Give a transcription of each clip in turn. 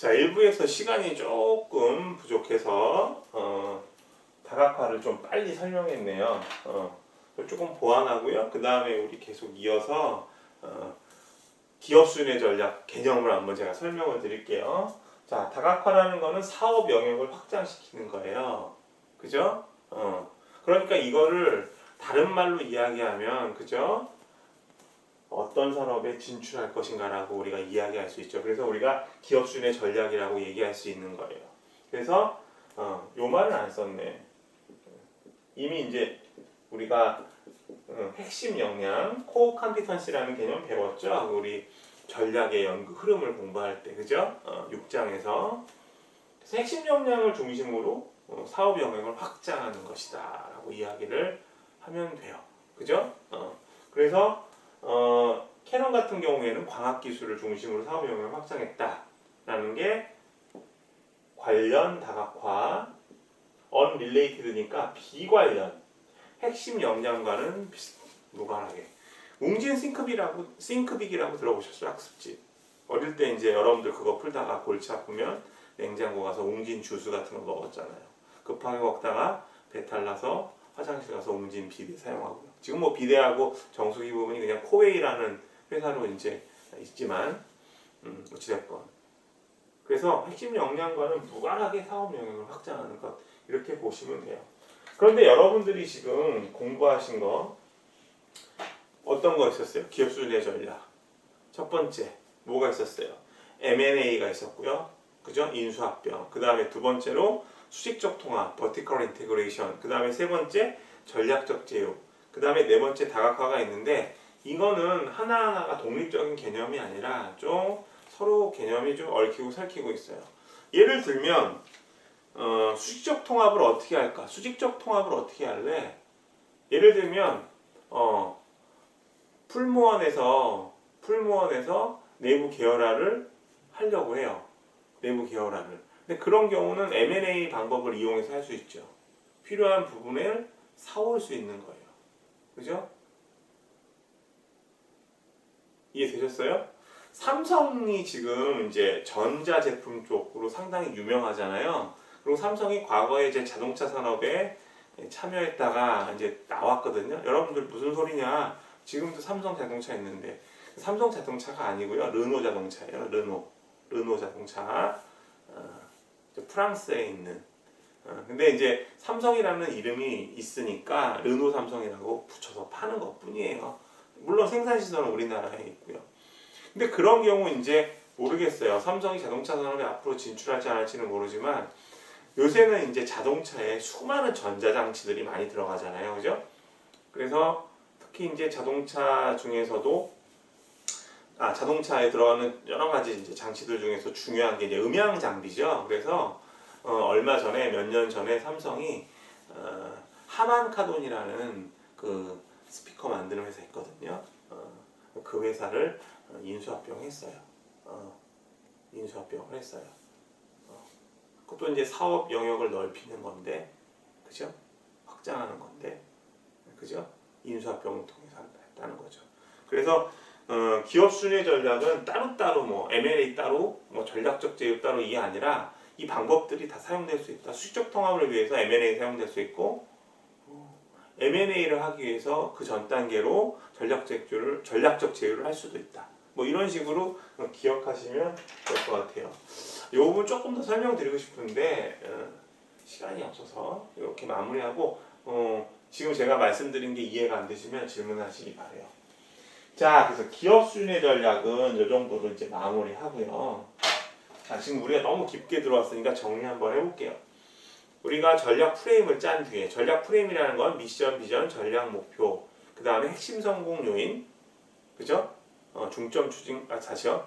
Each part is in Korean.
자, 1부에서 시간이 조금 부족해서 다각화를 좀 빨리 설명했네요. 조금 보완하고요. 그 다음에 우리 계속 이어서 기업순회 전략 개념을 한번 제가 설명을 드릴게요. 자, 다각화라는 거는 사업 영역을 확장시키는 거예요. 그죠? 그러니까 이거를 다른 말로 이야기하면, 그죠? 어떤 산업에 진출할 것인가라고 우리가 이야기할 수 있죠. 그래서 우리가 기업순회 전략이라고 얘기할 수 있는 거예요. 그래서 요 말은 안 썼네. 이미 이제 우리가 핵심 역량, 코어 컴피턴시라는 개념 배웠죠. 우리 전략의 연구 흐름을 공부할 때, 그죠? 6장에서. 그래서 핵심 역량을 중심으로 사업 영역을 확장하는 것이다라고 이야기를 하면 돼요. 그죠? 그래서 캐논 같은 경우에는 광학 기술을 중심으로 사업 영역을 확장했다라는 게 관련 다각화, unrelated니까 비관련, 핵심 역량과는 무관하게. 웅진 싱크빅이라고 들어보셨어요? 학습지. 어릴 때 이제 여러분들 그거 풀다가 골치 아프면 냉장고 가서 웅진 주스 같은 거 먹었잖아요. 급하게 먹다가 배탈 나서 화장실 가서 웅진 비데 사용하고요. 지금 뭐 비데하고 정수기 부분이 그냥 코웨이라는 회사로 이제 있지만 어찌됐건. 그래서 핵심 역량과는 무관하게 사업 영역을 확장하는 것, 이렇게 보시면 돼요. 그런데 여러분들이 지금 공부하신 거 어떤 거 있었어요? 기업순회 전략. 첫 번째 뭐가 있었어요? M&A가 있었고요. 그죠? 인수합병. 그 다음에 두 번째로 수직적 통합, vertical integration. 그 다음에 세 번째 전략적 제휴. 그 다음에 네 번째 다각화가 있는데, 이거는 하나하나가 독립적인 개념이 아니라 좀 서로 개념이 좀 얽히고 설키고 있어요. 예를 들면 수직적 통합을 어떻게 할까? 수직적 통합을 어떻게 할래? 예를 들면 풀무원에서 내부 계열화를 하려고 해요. 내부 계열화를. 근데 그런 경우는 M&A 방법을 이용해서 할 수 있죠. 필요한 부분을 사올 수 있는 거예요. 그죠? 이해되셨어요? 삼성이 지금 이제 전자제품 쪽으로 상당히 유명하잖아요. 그리고 삼성이 과거에 이제 자동차 산업에 참여했다가 이제 나왔거든요. 여러분들 무슨 소리냐? 지금도 삼성 자동차 있는데, 삼성 자동차가 아니고요. 르노 자동차예요. 르노 자동차. 프랑스에 있는. 근데 이제 삼성이라는 이름이 있으니까 르노 삼성이라고 붙여서 파는 것 뿐이에요. 물론 생산 시설은 우리나라에 있고요. 근데 그런 경우 이제 모르겠어요. 삼성이 자동차 산업에 앞으로 진출할지 안 할지는 모르지만, 요새는 이제 자동차에 수많은 전자장치들이 많이 들어가잖아요. 그죠? 그래서 특히 이제 자동차 중에서도 자동차에 들어가는 여러 가지 이제 장치들 중에서 중요한 게 이제 음향 장비죠. 그래서 얼마 전에, 몇 년 전에 삼성이 하만카돈이라는 그 스피커 만드는 회사 있거든요. 그 회사를 인수합병했어요. 인수합병을 했어요. 그것도 이제 사업 영역을 넓히는 건데, 그죠? 확장하는 건데, 그죠? 인수합병을 통해서 했다는 거죠. 그래서 기업 순회 전략은 따로따로 뭐 M&A 따로, 뭐 전략적 제휴 따로, 이게 아니라 이 방법들이 다 사용될 수 있다. 수직적 통합을 위해서 M&A 사용될 수 있고, M&A를 하기 위해서 그 전 단계로 전략적 제휴를 할 수도 있다. 뭐 이런 식으로 기억하시면 될 것 같아요. 이 부분 조금 더 설명드리고 싶은데 시간이 없어서 이렇게 마무리하고, 지금 제가 말씀드린 게 이해가 안 되시면 질문하시기 바래요. 자, 그래서 기업 순회 전략은 이 정도로 이제 마무리하고요. 자, 지금 우리가 너무 깊게 들어왔으니까 정리 한번 해볼게요. 우리가 전략 프레임을 짠 뒤에, 전략 프레임이라는 건 미션, 비전, 전략 목표, 그 다음에 핵심 성공 요인, 그죠? 중점 추진, 다시요.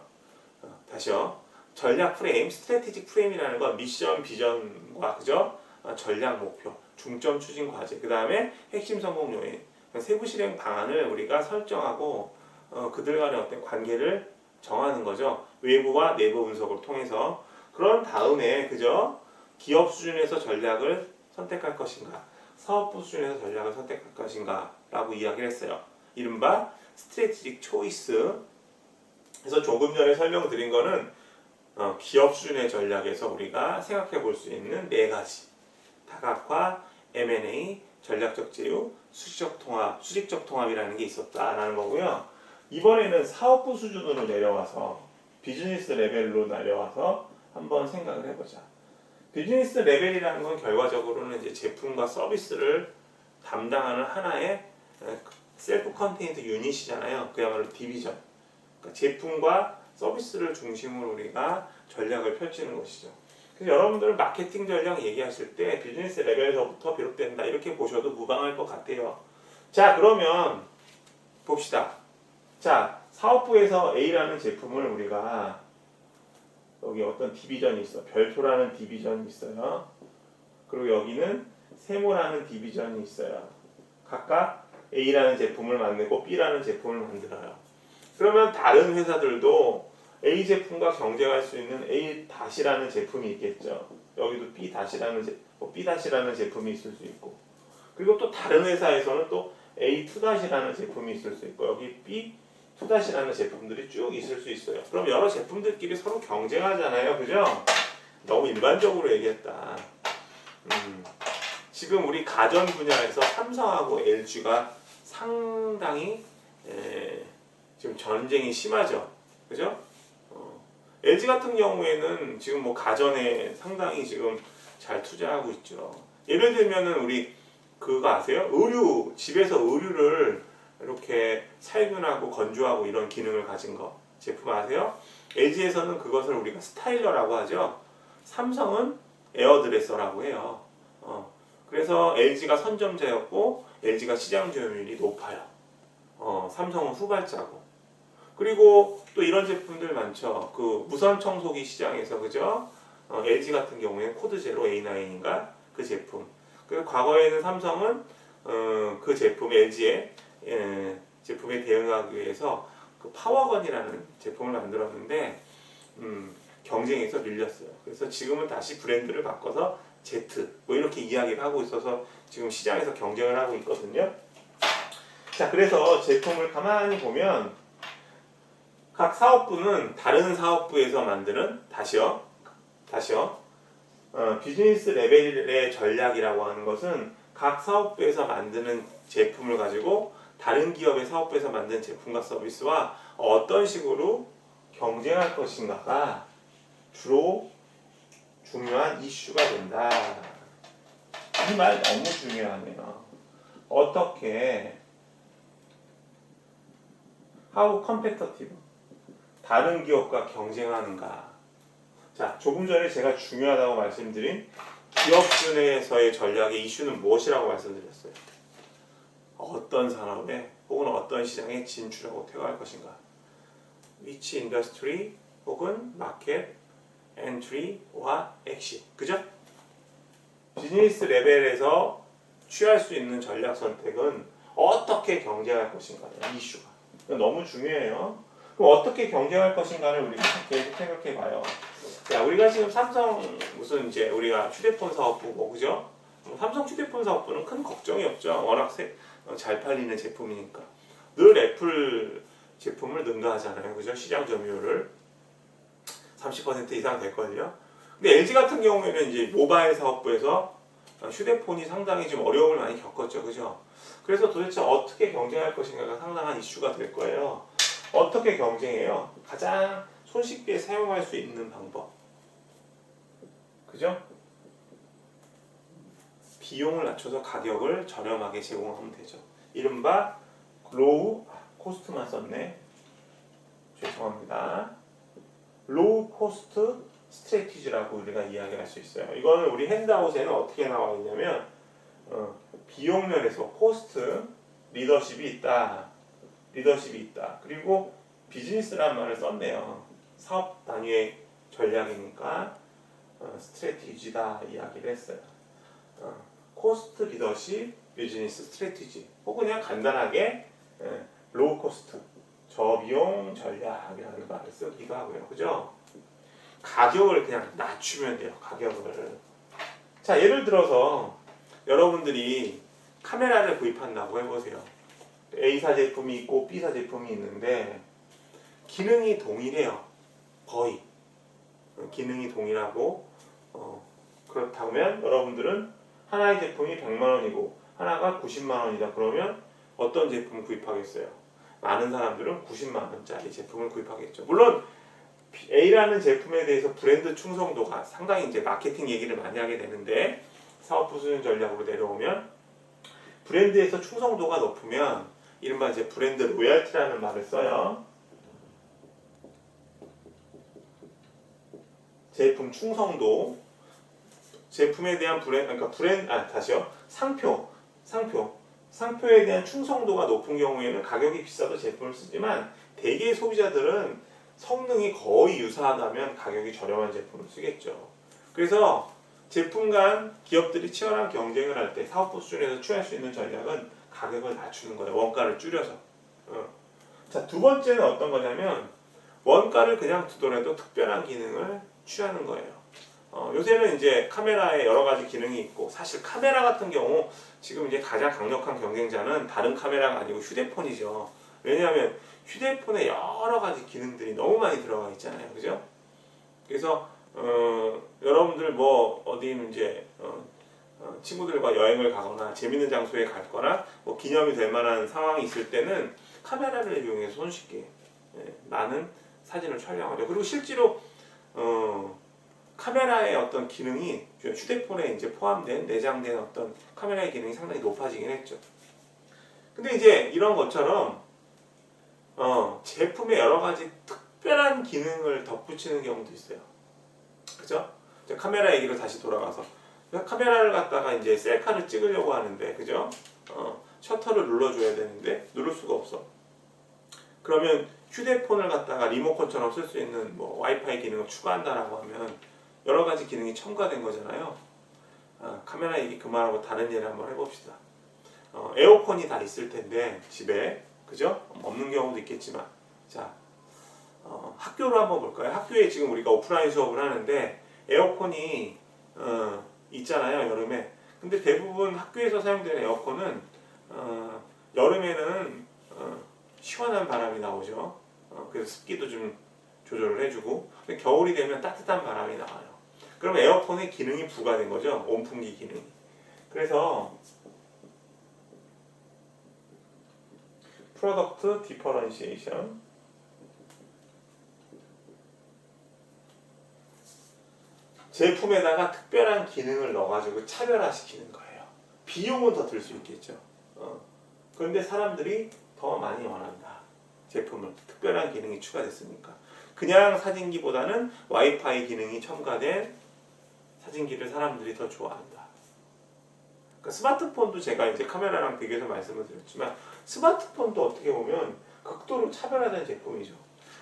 전략 프레임, 스트래티직 프레임이라는 건 미션, 비전과, 그죠? 전략 목표, 중점 추진 과제, 그 다음에 핵심 성공 요인, 세부 실행 방안을 우리가 설정하고 그들 간의 어떤 관계를 정하는 거죠. 외부와 내부 분석을 통해서. 그런 다음에, 그죠? 기업 수준에서 전략을 선택할 것인가, 사업부 수준에서 전략을 선택할 것인가 라고 이야기를 했어요. 이른바 스트래티직 초이스. 그래서 조금 전에 설명드린 거는 기업 수준의 전략에서 우리가 생각해 볼 수 있는 네 가지. 다각화, M&A, 전략적 제휴, 수직적 통합이라는 게 있었다라는 거고요. 이번에는 사업부 수준으로 내려와서 비즈니스 레벨로 내려와서 한번 생각을 해보자. 비즈니스 레벨이라는 건 결과적으로는 이제 제품과 서비스를 담당하는 하나의 셀프 컨테인드 유닛이잖아요. 그야말로 디비전. 그러니까 제품과 서비스를 중심으로 우리가 전략을 펼치는 것이죠. 그래서 여러분들 마케팅 전략 얘기하실 때 비즈니스 레벨에서부터 비롯된다 이렇게 보셔도 무방할 것 같아요. 자, 그러면 봅시다. 자, 사업부에서 A라는 제품을 우리가 여기 어떤 디비전이 있어. 별표라는 디비전이 있어요. 그리고 여기는 세모라는 디비전이 있어요. 각각 A라는 제품을 만들고 B라는 제품을 만들어요. 그러면 다른 회사들도 A 제품과 경쟁할 수 있는 A-라는 제품이 있겠죠. 여기도 B-라는 제품이 있을 수 있고, 그리고 또 다른 회사에서는 또 A2-라는 제품이 있을 수 있고, 여기 B2-라는 제품들이 쭉 있을 수 있어요. 그럼 여러 제품들끼리 서로 경쟁하잖아요. 그죠? 너무 일반적으로 얘기했다. 지금 우리 가전 분야에서 삼성하고 LG가 상당히 지금 전쟁이 심하죠. 그죠? LG 같은 경우에는 지금 뭐 가전에 상당히 지금 잘 투자하고 있죠. 예를 들면은 우리 그거 아세요? 집에서 의류를 이렇게 살균하고 건조하고 이런 기능을 가진 거 제품 아세요? LG에서는 그것을 우리가 스타일러라고 하죠. 삼성은 에어드레서라고 해요. 그래서 LG가 선점자였고 LG가 시장 점유율이 높아요. 삼성은 후발자고. 그리고 또 이런 제품들 많죠. 그 무선 청소기 시장에서 그죠? LG 같은 경우에는 코드 제로 A9인가 그 제품. 그 과거에는 삼성은 그 제품 LG의 제품에 대응하기 위해서 그 파워건이라는 제품을 만들었는데 경쟁에서 밀렸어요. 그래서 지금은 다시 브랜드를 바꿔서 Z 뭐 이렇게 이야기를 하고 있어서 지금 시장에서 경쟁을 하고 있거든요. 자, 그래서 제품을 가만히 보면 각 사업부는 다른 사업부에서 만드는 다시요. 비즈니스 레벨의 전략이라고 하는 것은 각 사업부에서 만드는 제품을 가지고 다른 기업의 사업부에서 만든 제품과 서비스와 어떤 식으로 경쟁할 것인가가 주로 중요한 이슈가 된다. 이 말 너무 중요하네요. 어떻게 how competitive 다른 기업과 경쟁하는가. 자, 조금 전에 제가 중요하다고 말씀드린 기업 순에서의 전략의 이슈는 무엇이라고 말씀드렸어요? 어떤 산업에 혹은 어떤 시장에 진출하고 퇴거할 것인가. Which industry 혹은 market entry와 exit. 그죠? 비즈니스 레벨에서 취할 수 있는 전략 선택은 어떻게 경쟁할 것인가. 이슈가. 너무 중요해요. 그럼 어떻게 경쟁할 것인가를 우리가 계속 생각해 봐요. 자, 우리가 지금 삼성 무슨 이제 우리가 휴대폰 사업부고 그죠? 삼성 휴대폰 사업부는 큰 걱정이 없죠. 워낙 잘 팔리는 제품이니까. 늘 애플 제품을 능가하잖아요. 그죠? 시장 점유율을 30% 이상 될걸요. 근데 LG 같은 경우에는 이제 모바일 사업부에서 휴대폰이 상당히 좀 어려움을 많이 겪었죠. 그죠? 그래서 도대체 어떻게 경쟁할 것인가가 상당한 이슈가 될 거예요. 어떻게 경쟁해요? 가장 손쉽게 사용할 수 있는 방법. 그죠? 비용을 낮춰서 가격을 저렴하게 제공하면 되죠. 이른바 로우 코스트만 썼네. 죄송합니다. 로우 코스트 스트래티지라고 우리가 이야기할 수 있어요. 이거는 우리 핸드아웃에는 어떻게 나와 있냐면 비용 면에서 코스트 리더십이 있다. 그리고 비즈니스라는 말을 썼네요. 사업 단위의 전략이니까 스트래티지다 이야기를 했어요. 코스트 리더십, 비즈니스 스트래티지 혹은 그냥 간단하게 로우 코스트, 저비용 전략이라는 말을 쓰기도 하고요. 그죠? 가격을 그냥 낮추면 돼요. 가격을. 자, 예를 들어서 여러분들이 카메라를 구입한다고 해보세요. A사 제품이 있고 B사 제품이 있는데 기능이 동일해요. 거의. 기능이 동일하고 그렇다면 여러분들은 하나의 제품이 100만 원이고 하나가 90만 원이다. 그러면 어떤 제품을 구입하겠어요? 많은 사람들은 90만 원짜리 제품을 구입하겠죠. 물론 A라는 제품에 대해서 브랜드 충성도가 상당히 이제 마케팅 얘기를 많이 하게 되는데 사업부 수준 전략으로 내려오면 브랜드에서 충성도가 높으면 이른바 이제 브랜드 로열티라는 말을 써요. 제품 충성도, 제품에 대한 상표에 대한 충성도가 높은 경우에는 가격이 비싸도 제품을 쓰지만 대개의 소비자들은 성능이 거의 유사하다면 가격이 저렴한 제품을 쓰겠죠. 그래서 제품 간 기업들이 치열한 경쟁을 할 때 사업부 수준에서 취할 수 있는 전략은 가격을 낮추는 거예요. 원가를 줄여서. 자, 두 번째는 어떤 거냐면 원가를 그냥 두더라도 특별한 기능을 취하는 거예요. 요새는 이제 카메라에 여러 가지 기능이 있고 사실 카메라 같은 경우 지금 이제 가장 강력한 경쟁자는 다른 카메라가 아니고 휴대폰이죠. 왜냐하면 휴대폰에 여러 가지 기능들이 너무 많이 들어가 있잖아요, 그죠? 그래서 여러분들 뭐 어디 이제 친구들과 여행을 가거나 재밌는 장소에 갔거나 뭐 기념이 될 만한 상황이 있을 때는 카메라를 이용해서 손쉽게 많은 사진을 촬영하죠. 그리고 실제로 카메라의 어떤 기능이 휴대폰에 이제 포함된 내장된 어떤 카메라의 기능이 상당히 높아지긴 했죠. 근데 이제 이런 것처럼 제품에 여러 가지 특별한 기능을 덧붙이는 경우도 있어요. 그죠? 카메라 얘기로 다시 돌아가서 카메라를 갖다가 이제 셀카를 찍으려고 하는데, 그죠? 셔터를 눌러줘야 되는데 누를 수가 없어. 그러면 휴대폰을 갖다가 리모컨처럼 쓸 수 있는 뭐 와이파이 기능을 추가한다라고 하면 여러 가지 기능이 첨가된 거잖아요. 카메라 얘기 그만하고 다른 예를 한번 해봅시다. 에어컨이 다 있을 텐데 집에, 그죠? 없는 경우도 있겠지만, 자, 학교로 한번 볼까요? 학교에 지금 우리가 오프라인 수업을 하는데 에어컨이 있잖아요, 여름에. 근데 대부분 학교에서 사용되는 에어컨은 여름에는 시원한 바람이 나오죠. 그래서 습기도 좀 조절을 해주고, 근데 겨울이 되면 따뜻한 바람이 나와요. 그럼 에어컨의 기능이 부과된 거죠, 온풍기 기능이. 그래서 프로덕트 디퍼런시에이션, 제품에다가 특별한 기능을 넣어가지고 차별화시키는 거예요. 비용은 더 들 수 있겠죠. 그런데 사람들이 더 많이 원한다. 제품을 특별한 기능이 추가됐으니까. 그냥 사진기보다는 와이파이 기능이 첨가된 사진기를 사람들이 더 좋아한다. 그러니까 스마트폰도 제가 이제 카메라랑 비교해서 말씀을 드렸지만 스마트폰도 어떻게 보면 극도로 차별화된 제품이죠.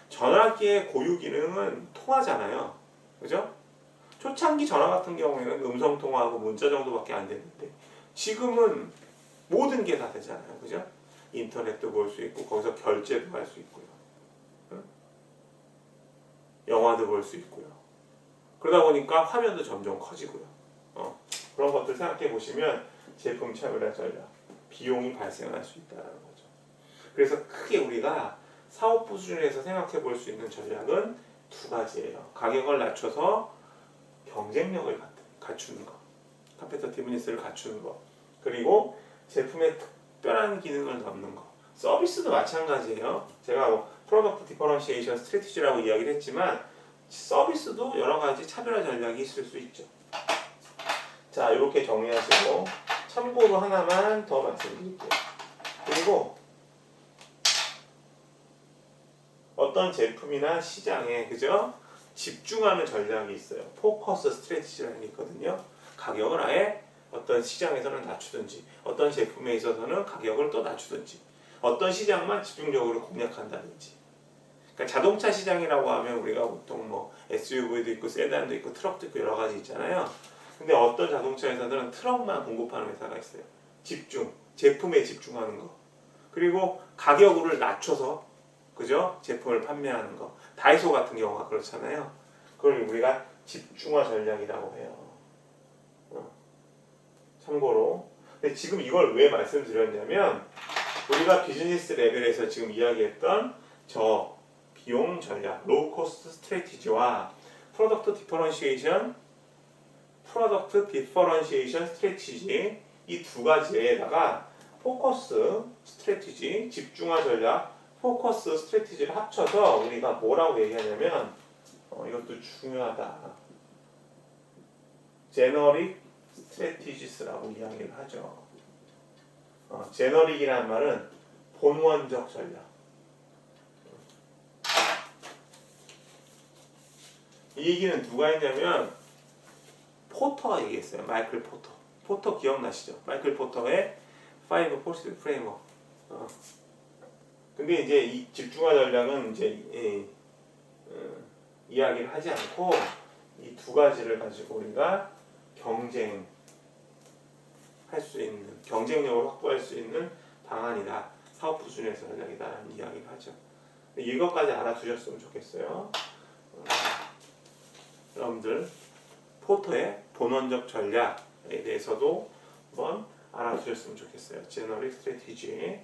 전화기의 고유 기능은 통화잖아요. 그죠? 초창기 전화 같은 경우에는 음성 통화하고 문자 정도밖에 안 됐는데 지금은 모든 게 다 되잖아요. 그죠? 인터넷도 볼 수 있고 거기서 결제도 할 수 있고요. 영화도 볼 수 있고요. 그러다 보니까 화면도 점점 커지고요. 그런 것들 생각해 보시면 제품 차별화 전략, 비용이 발생할 수 있다는 거죠. 그래서 크게 우리가 사업부 수준에서 생각해 볼 수 있는 전략은 두 가지예요. 가격을 낮춰서 경쟁력을 갖추는 거, 컴페티티브니스를 갖추는 거, 그리고 제품에 특별한 기능을 넣는 거. 서비스도 마찬가지예요. 제가 뭐 프로덕트 디퍼런시에이션 스트래티지라고 이야기를 했지만 서비스도 여러 가지 차별화 전략이 있을 수 있죠. 자, 이렇게 정리하시고 참고로 하나만 더 말씀드릴게요. 그리고 어떤 제품이나 시장에, 그죠? 집중하는 전략이 있어요. 포커스 스트래티지라는 게 있거든요. 가격을 아예 어떤 시장에서는 낮추든지 어떤 제품에 있어서는 가격을 또 낮추든지 어떤 시장만 집중적으로 공략한다든지. 그러니까 자동차 시장이라고 하면 우리가 보통 뭐 SUV도 있고 세단도 있고 트럭도 있고 여러 가지 있잖아요. 근데 어떤 자동차 회사들은 트럭만 공급하는 회사가 있어요. 집중, 제품에 집중하는 거. 그리고 가격을 낮춰서, 그죠? 제품을 판매하는 거. 다이소 같은 경우가 그렇잖아요. 그걸 우리가 집중화 전략이라고 해요. 참고로. 근데 지금 이걸 왜 말씀드렸냐면 우리가 비즈니스 레벨에서 지금 이야기했던 저 비용 전략, 로우 코스트 스트래티지와 프로덕트 디퍼런시에이션 스트래티지 이 두 가지에다가 포커스 스트래티지, 집중화 전략, 포커스 스트래티지를 합쳐서 우리가 뭐라고 얘기하냐면 이것도 중요하다. 제너릭 스트래티지스라고 이야기를 하죠. 제너릭이라는 말은 본원적 전략. 이 얘기는 누가 했냐면 포터가 얘기했어요. 마이클 포터. 포터 기억나시죠? 마이클 포터의 Five Forces Framework. 근데 이제 이 집중화 전략은 이제 이야기를 하지 않고 이 두 가지를 가지고 우리가 경쟁할 수 있는, 경쟁력을 확보할 수 있는 방안이다. 사업 부준의 전략이다라는 이야기를 하죠. 이것까지 알아두셨으면 좋겠어요. 여러분들 포터의 본원적 전략에 대해서도 한번 알아두셨으면 좋겠어요. 제너릭 스트래티지.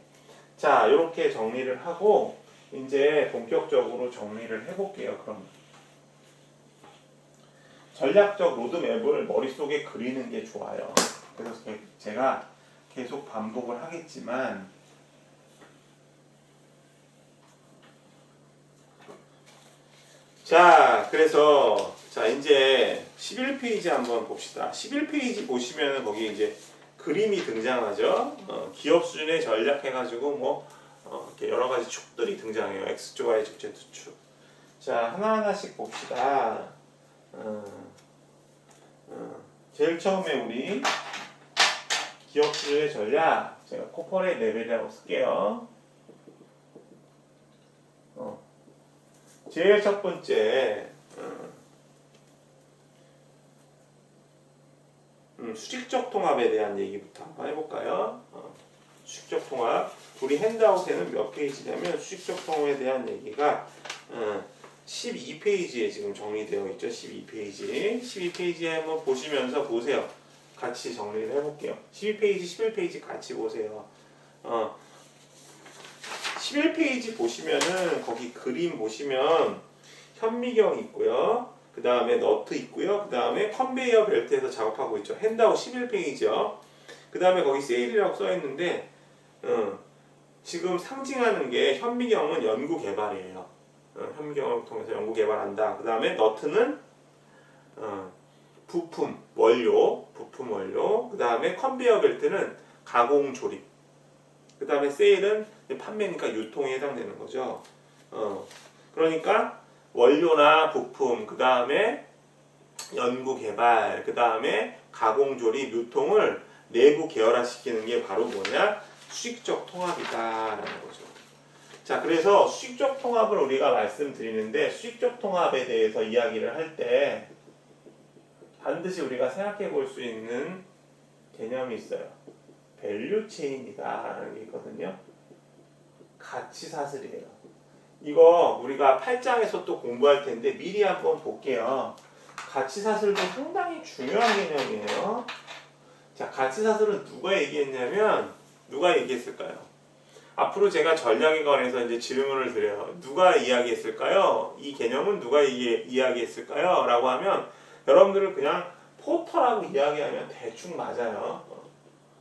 자, 이렇게 정리를 하고 이제 본격적으로 정리를 해볼게요. 그럼 전략적 로드맵을 머릿속에 그리는 게 좋아요. 그래서 제가 계속 반복을 하겠지만 자, 그래서 자 이제 11페이지 한번 봅시다. 11페이지 보시면 거기 이제 그림이 등장하죠. 기업 수준의 전략 해가지고 뭐 이렇게 여러 가지 축들이 등장해요. X축, Y축, Z축. 자, 하나하나씩 봅시다. 제일 처음에 우리 기업 수준의 전략, 제가 코퍼레이트 레벨이라고 쓸게요. 제일 첫 번째 수직적 통합에 대한 얘기부터 한번 해볼까요? 수직적 통합. 우리 핸드아웃에는 몇 페이지냐면 수직적 통합에 대한 얘기가 12페이지에 지금 정리되어 있죠. 12페이지. 12페이지에 한번 보시면서 보세요. 같이 정리를 해볼게요. 12페이지, 11페이지 같이 보세요. 11페이지 보시면은 거기 그림 보시면 현미경 있고요. 그 다음에 너트 있고요. 그 다음에 컨베이어 벨트에서 작업하고 있죠. 핸드아웃 11페이지요. 그 다음에 거기 세일이라고 써있는데 지금 상징하는 게 현미경은 연구 개발이에요. 현미경을 통해서 연구 개발한다. 그 다음에 너트는 부품 원료. 그 다음에 컨베이어 벨트는 가공 조립. 그 다음에 세일은 판매니까 유통에 해당되는 거죠. 그러니까 원료나 부품, 그 다음에 연구 개발, 그 다음에 가공 조립, 유통을 내부 계열화시키는 게 바로 뭐냐? 수직적 통합이다라는 거죠. 자, 그래서 수직적 통합을 우리가 말씀드리는데 수직적 통합에 대해서 이야기를 할 때 반드시 우리가 생각해 볼 수 있는 개념이 있어요. 밸류 체인이다라는 게 있거든요. 가치 사슬이에요. 이거 우리가 8장에서 또 공부할 텐데 미리 한번 볼게요. 가치 사슬도 상당히 중요한 개념이에요. 자, 가치 사슬은 누가 얘기했냐면 누가 얘기했을까요? 앞으로 제가 전략에 관해서 이제 질문을 드려요. 누가 이야기했을까요? 이 개념은 누가 이야기했을까요? 라고 하면 여러분들은 그냥 포터라고 이야기하면 대충 맞아요.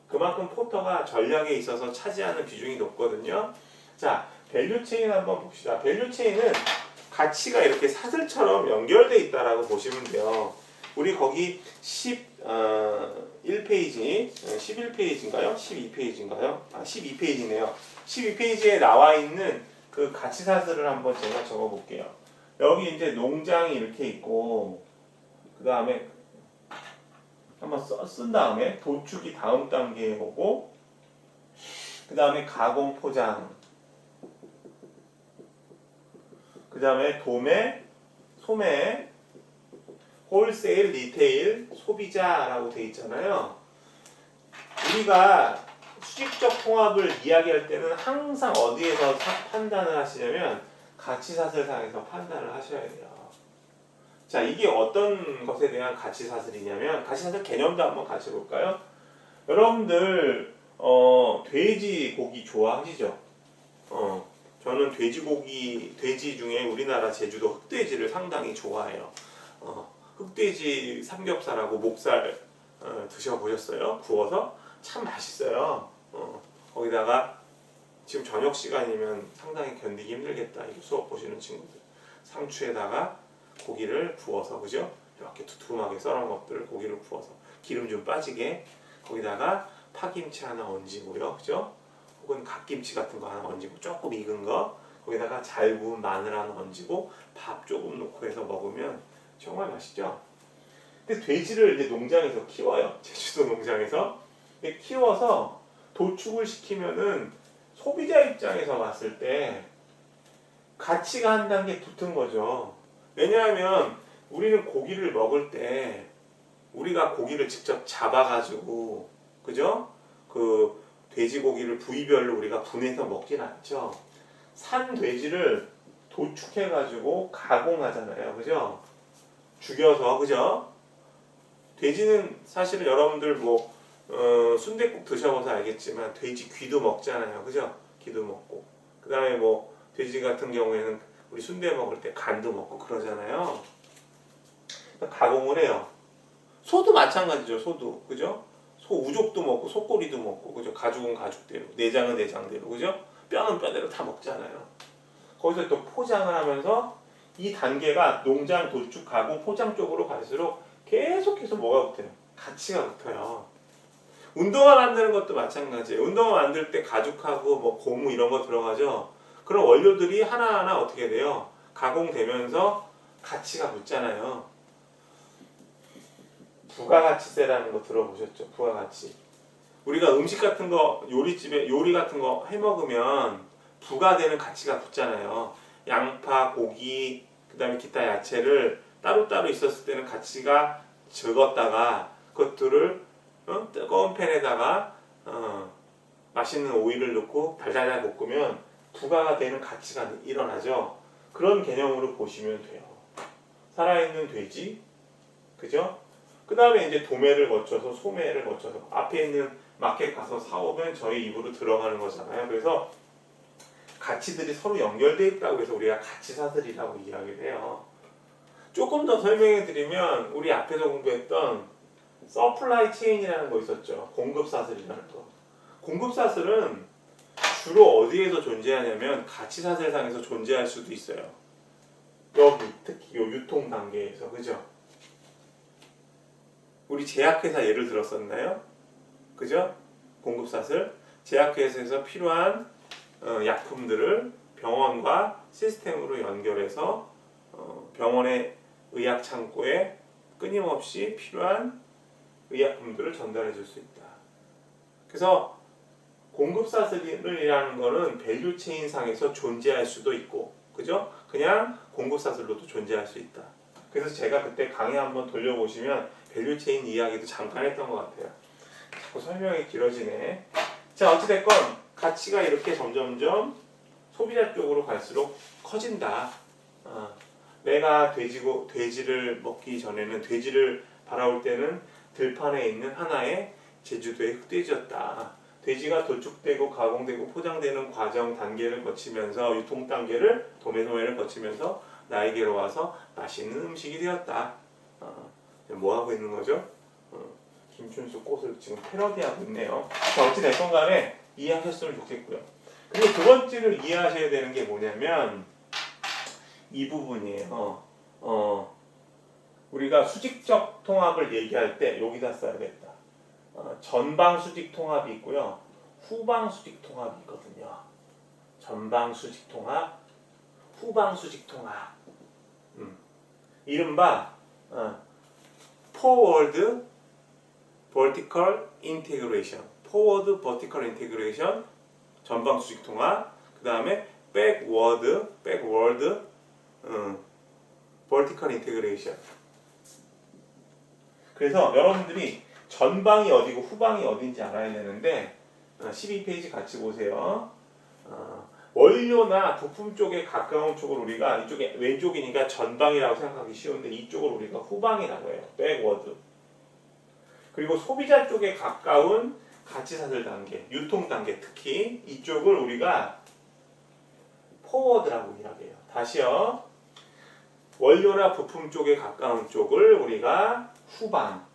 그만큼 포터가 전략에 있어서 차지하는 비중이 높거든요. 자, 밸류 체인 한번 봅시다. 밸류 체인은 가치가 이렇게 사슬처럼 연결되어 있다라고 보시면 돼요. 우리 거기 11페이지, 11페이지인가요? 12페이지인가요? 12페이지네요. 12페이지에 나와 있는 그 가치 사슬을 한번 제가 적어 볼게요. 여기 이제 농장이 이렇게 있고, 그 다음에 한번 쓴 다음에 도축이 다음 단계에 오고, 그 다음에 가공 포장, 그 다음에 도매, 소매, 홀세일, 리테일, 소비자라고 돼 있잖아요. 우리가 수직적 통합을 이야기할 때는 항상 어디에서 판단을 하시냐면 가치사슬상에서 판단을 하셔야 돼요. 자, 이게 어떤 것에 대한 가치사슬이냐면 가치사슬 개념도 한번 같이 볼까요? 여러분들 돼지고기 좋아하시죠? 저는 돼지 중에 우리나라 제주도 흑돼지를 상당히 좋아해요. 흑돼지 삼겹살하고 목살 드셔보셨어요? 구워서 참 맛있어요. 거기다가 지금 저녁 시간이면 상당히 견디기 힘들겠다. 이거 수업 보시는 친구들. 상추에다가 고기를 구워서, 그죠? 이렇게 두툼하게 썰은 것들을 고기를 구워서 기름 좀 빠지게, 거기다가 파김치 하나 얹이고요, 그죠? 혹은 갓김치 같은 거 하나 얹이고, 조금 익은 거, 거기다가 잘 구운 마늘 하나 얹이고 밥 조금 넣고 해서 먹으면 정말 맛있죠? 근데 돼지를 이제 농장에서 키워요. 제주도 농장에서. 키워서 도축을 시키면은 소비자 입장에서 봤을 때 가치가 한 단계 붙은 거죠. 왜냐하면 우리는 고기를 먹을 때 우리가 고기를 직접 잡아가지고, 그죠? 그 돼지고기를 부위별로 우리가 분해서 먹진 않죠. 산 돼지를 도축해가지고 가공하잖아요. 그죠? 죽여서, 그죠? 돼지는 사실은 여러분들 순댓국 드셔봐서 알겠지만 돼지 귀도 먹잖아요. 그죠? 귀도 먹고. 그 다음에 돼지 같은 경우에는 우리 순대 먹을 때 간도 먹고 그러잖아요. 그러니까 가공을 해요. 소도 마찬가지죠. 소도. 그죠? 소 우족도 먹고 소꼬리도 먹고, 그죠? 가죽은 가죽대로, 내장은 내장대로, 그죠? 뼈는 뼈대로 다 먹잖아요. 거기서 또 포장을 하면서 이 단계가 농장, 도축, 가공, 포장 쪽으로 갈수록 계속해서 뭐가 붙어요? 가치가 붙어요. 운동화 만드는 것도 마찬가지예요. 운동화 만들 때 가죽하고 고무 이런 거 들어가죠. 그런 원료들이 하나하나 어떻게 돼요? 가공되면서 가치가 붙잖아요. 부가가치세라는 거 들어보셨죠? 부가가치. 우리가 음식 같은 거, 요리집에 요리 같은 거 해 먹으면 부가되는 가치가 붙잖아요. 양파, 고기, 그 다음에 기타 야채를 따로따로 있었을 때는 가치가 적었다가 그것들을 뜨거운 팬에다가 맛있는 오일을 넣고 달달달 볶으면 부가가 되는 가치가 일어나죠. 그런 개념으로 보시면 돼요. 살아있는 돼지, 그죠? 그 다음에 이제 도매를 거쳐서 소매를 거쳐서 앞에 있는 마켓 가서 사오면 저희 입으로 들어가는 거잖아요. 그래서 가치들이 서로 연결되어 있다고 해서 우리가 가치사슬이라고 이야기를 해요. 조금 더 설명해 드리면 우리 앞에서 공부했던 서플라이 체인이라는 거 있었죠. 공급사슬이라는 거. 공급사슬은 주로 어디에서 존재하냐면 가치사슬상에서 존재할 수도 있어요. 여기 특히 요 유통 단계에서, 그죠? 우리 제약회사 예를 들었었나요? 그죠? 공급사슬. 제약회사에서 필요한 약품들을 병원과 시스템으로 연결해서 병원의 의약창고에 끊임없이 필요한 의약품들을 전달해 줄 수 있다. 그래서 공급사슬이라는 거는 밸류체인 상에서 존재할 수도 있고, 그죠? 그냥 공급사슬로도 존재할 수 있다. 그래서 제가 그때 강의 한번 돌려보시면 밸류체인 이야기도 잠깐 했던 것 같아요. 자꾸 설명이 길어지네. 자, 어찌됐건 가치가 이렇게 점점점 소비자 쪽으로 갈수록 커진다. 내가 돼지를 먹기 전에는, 돼지를 바라올 때는 들판에 있는 하나의 제주도의 흑돼지였다. 돼지가 도축되고 가공되고 포장되는 과정 단계를 거치면서 유통 단계를 도매소매를 거치면서 나에게로 와서 맛있는 음식이 되었다. 뭐 하고 있는 거죠? 김춘수 꽃을 지금 패러디하고 있네요. 자, 어찌됐건 간에 이해하셨으면 좋겠고요. 그리고 두 번째로 이해하셔야 되는 게 뭐냐면 이 부분이에요. 우리가 수직적 통합을 얘기할 때 여기다 써야겠다. 전방 수직 통합이 있고요. 후방 수직 통합이 있거든요. 전방 수직 통합, 후방 수직 통합. 이른바 forward vertical integration, forward vertical integration, 전방 수직 통합. 그 다음에 backward vertical integration. 그래서 여러분들이 전방이 어디고 후방이 어딘지 알아야 되는데 12페이지 같이 보세요. 원료나 부품 쪽에 가까운 쪽을 우리가 이쪽에 왼쪽이니까 전방이라고 생각하기 쉬운데 이쪽을 우리가 후방이라고 해요. backward. 그리고 소비자 쪽에 가까운 가치사슬 단계, 유통 단계, 특히 이쪽을 우리가 forward라고 이야기해요. 다시요. 원료나 부품 쪽에 가까운 쪽을 우리가 후방,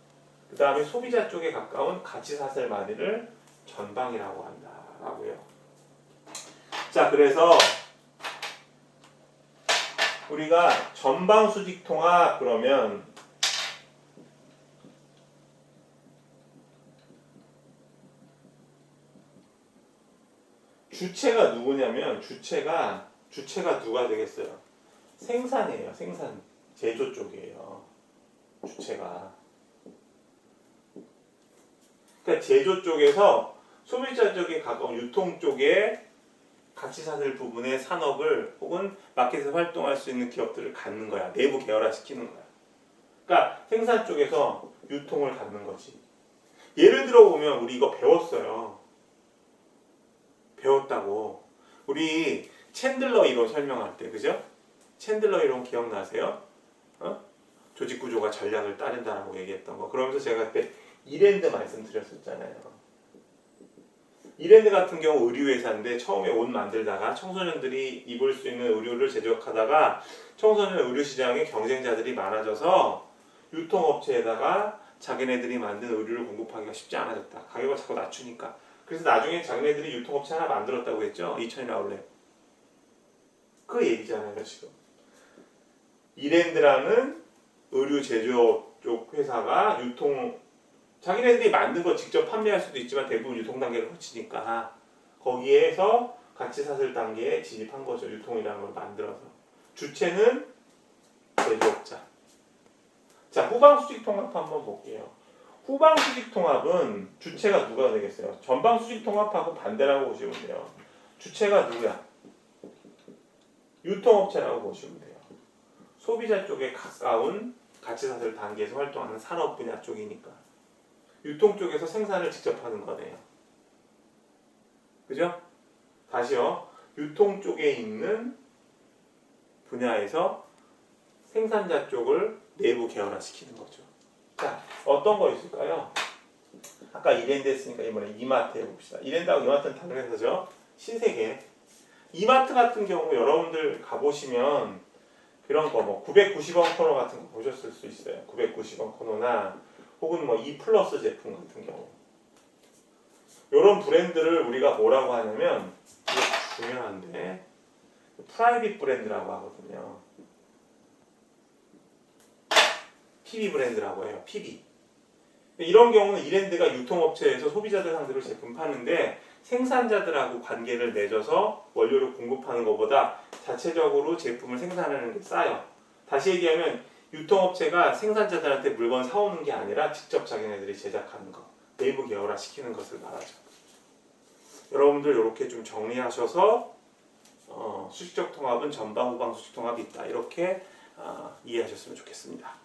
그 다음에 소비자 쪽에 가까운 가치사슬마디를 전방이라고 한다라고요. 자, 그래서 우리가 전방 수직 통합 그러면 주체가 누구냐면 주체가 누가 되겠어요? 생산이에요. 생산. 제조 쪽이에요. 주체가. 그러니까 제조 쪽에서 소비자 쪽에 가까운 유통 쪽에 가치사슬 부분의 산업을 혹은 마켓에서 활동할 수 있는 기업들을 갖는 거야. 내부 계열화시키는 거야. 그러니까 생산 쪽에서 유통을 갖는 거지. 예를 들어 보면 우리 이거 배웠어요. 배웠다고. 우리 챈들러 이론 설명할 때, 그죠? 챈들러 이론 기억나세요? 조직 구조가 전략을 따른다라고 얘기했던 거. 그러면서 제가 그때 이랜드 말씀드렸었잖아요. 이랜드 같은 경우 의류회사인데 처음에 옷 만들다가 청소년들이 입을 수 있는 의류를 제조하다가 청소년 의류 시장에 경쟁자들이 많아져서 유통업체에다가 자기네들이 만든 의류를 공급하기가 쉽지 않아졌다. 가격을 자꾸 낮추니까. 그래서 나중에 자기네들이 유통업체 하나 만들었다고 했죠. 2000년 아울렛. 그 얘기잖아요, 지금. 이랜드라는 의류 제조 쪽 회사가 자기네들이 만든 거 직접 판매할 수도 있지만 대부분 유통 단계를 거치니까 거기에서 가치사슬 단계에 진입한 거죠. 유통이라는 걸 만들어서. 주체는 제조업자. 자, 후방수직 통합 한번 볼게요. 후방수직 통합은 주체가 누가 되겠어요? 전방수직 통합하고 반대라고 보시면 돼요. 주체가 누구야? 유통업체라고 보시면 돼요. 소비자 쪽에 가까운 가치사슬 단계에서 활동하는 산업 분야 쪽이니까. 유통 쪽에서 생산을 직접 하는 거네요. 그죠? 다시요. 유통 쪽에 있는 분야에서 생산자 쪽을 내부 계열화시키는 거죠. 자, 어떤 거 있을까요? 아까 이랜드 했으니까 이번에 이마트 해봅시다. 이랜드하고 이마트는 다른 회사죠. 신세계. 이마트 같은 경우 여러분들 가보시면 그런 거 뭐 990원 코너 같은 거 보셨을 수 있어요. 990원 코너나 혹은 뭐 E 플러스 제품 같은 경우. 이런 브랜드를 우리가 뭐라고 하냐면 이게 중요한데 프라이빗 브랜드라고 하거든요. PB 브랜드라고 해요. PB. 이런 경우는 이랜드가 유통업체에서 소비자들 상대로 제품 파는데 생산자들하고 관계를 맺어서 원료를 공급하는 것보다 자체적으로 제품을 생산하는 게 싸요. 다시 얘기하면 유통업체가 생산자들한테 물건 사오는 게 아니라 직접 자기네들이 제작하는 거, 내부 계열화 시키는 것을 말하죠. 여러분들 이렇게 좀 정리하셔서 수직적 통합은 전방, 후방 수직 통합이 있다. 이렇게 이해하셨으면 좋겠습니다.